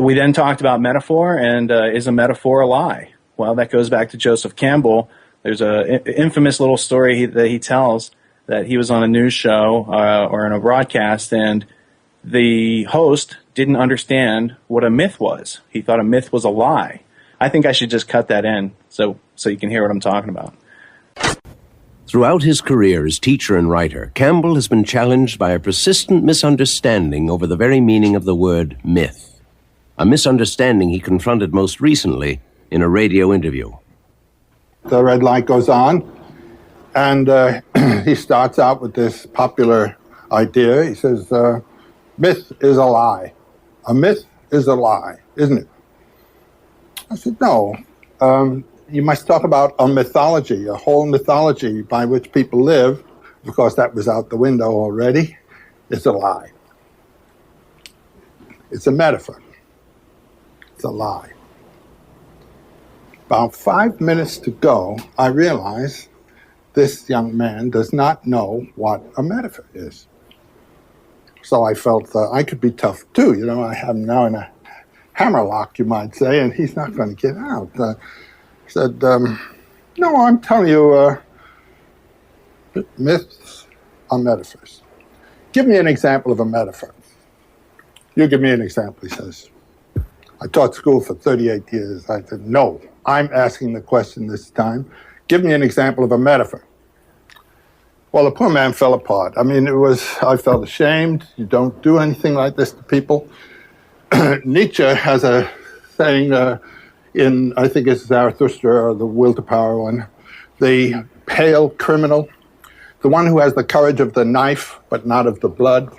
We then talked about metaphor and is a metaphor a lie? Well, that goes back to Joseph Campbell. There's an infamous little story that he tells that he was on a news show or in a broadcast, and the host didn't understand what a myth was. He thought a myth was a lie. I think I should just cut that in so you can hear what I'm talking about. Throughout his career as teacher and writer, Campbell has been challenged by a persistent misunderstanding over the very meaning of the word myth. A misunderstanding he confronted most recently in a radio interview. The red light goes on, and he starts out with this popular idea. He says, myth is a lie. A myth is a lie, isn't it? I said, no. You must talk about a mythology, a whole mythology by which people live, because that was out the window already. It's a lie. It's a metaphor. It's a lie. About 5 minutes to go, I realize this young man does not know what a metaphor is. So I felt I could be tough too. You know, I have him now in a hammerlock, you might say, and he's not going to get out. Said, no, I'm telling you, myths are metaphors. Give me an example of a metaphor. You give me an example, he says. I taught school for 38 years. I said, no, I'm asking the question this time. Give me an example of a metaphor. Well, the poor man fell apart. I mean, I felt ashamed. You don't do anything like this to people. Nietzsche has a saying, I think it's Zarathustra or the Will to Power one, the pale criminal, the one who has the courage of the knife but not of the blood.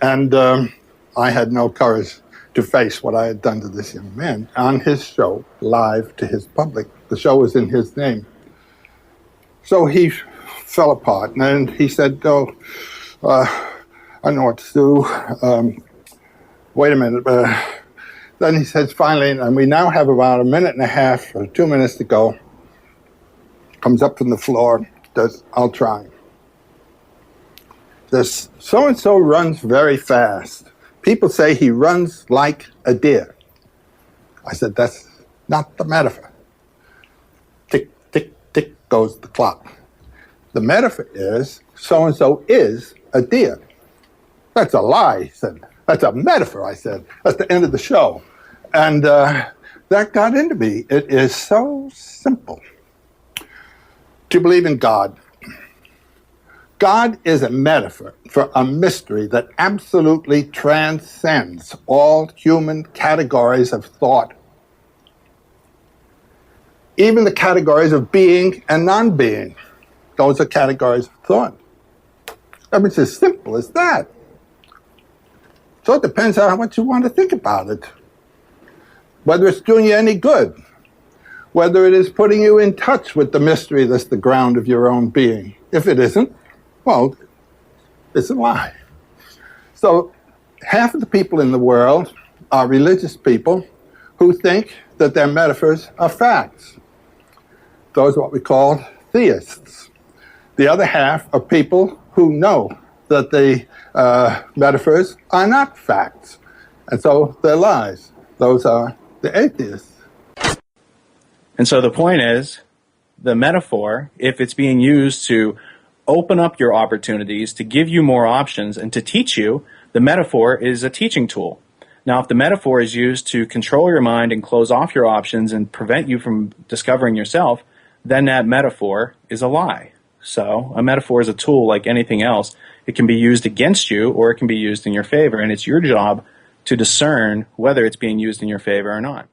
And I had no courage to face what I had done to this young man on his show, live to his public. The show was in his name. So he fell apart, and he said, I don't know what to do. Wait a minute. Then he says, finally, and we now have about a minute and a half or 2 minutes to go, comes up from the floor, says, I'll try. This so-and-so runs very fast. People say he runs like a deer. I said, that's not the metaphor. Tick, tick, tick goes the clock. The metaphor is, so-and-so is a deer. That's a lie, he said. That's a metaphor, I said. That's the end of the show. And that got into me. It is so simple to believe in God. God is a metaphor for a mystery that absolutely transcends all human categories of thought. Even the categories of being and non-being. Those are categories of thought. I mean, it's as simple as that. So it depends on how much you want to think about it. Whether it's doing you any good. Whether it is putting you in touch with the mystery that's the ground of your own being. If it isn't, well, it's a lie. So half of the people in the world are religious people who think that their metaphors are facts. Those are what we call theists. The other half are people who know that the metaphors are not facts. And so they're lies. Those are the atheists. And so the point is, the metaphor, if it's being used to open up your opportunities, to give you more options, and to teach you, the metaphor is a teaching tool. Now, if the metaphor is used to control your mind and close off your options and prevent you from discovering yourself, then that metaphor is a lie. So a metaphor is a tool like anything else. It can be used against you or it can be used in your favor, and it's your job to discern whether it's being used in your favor or not.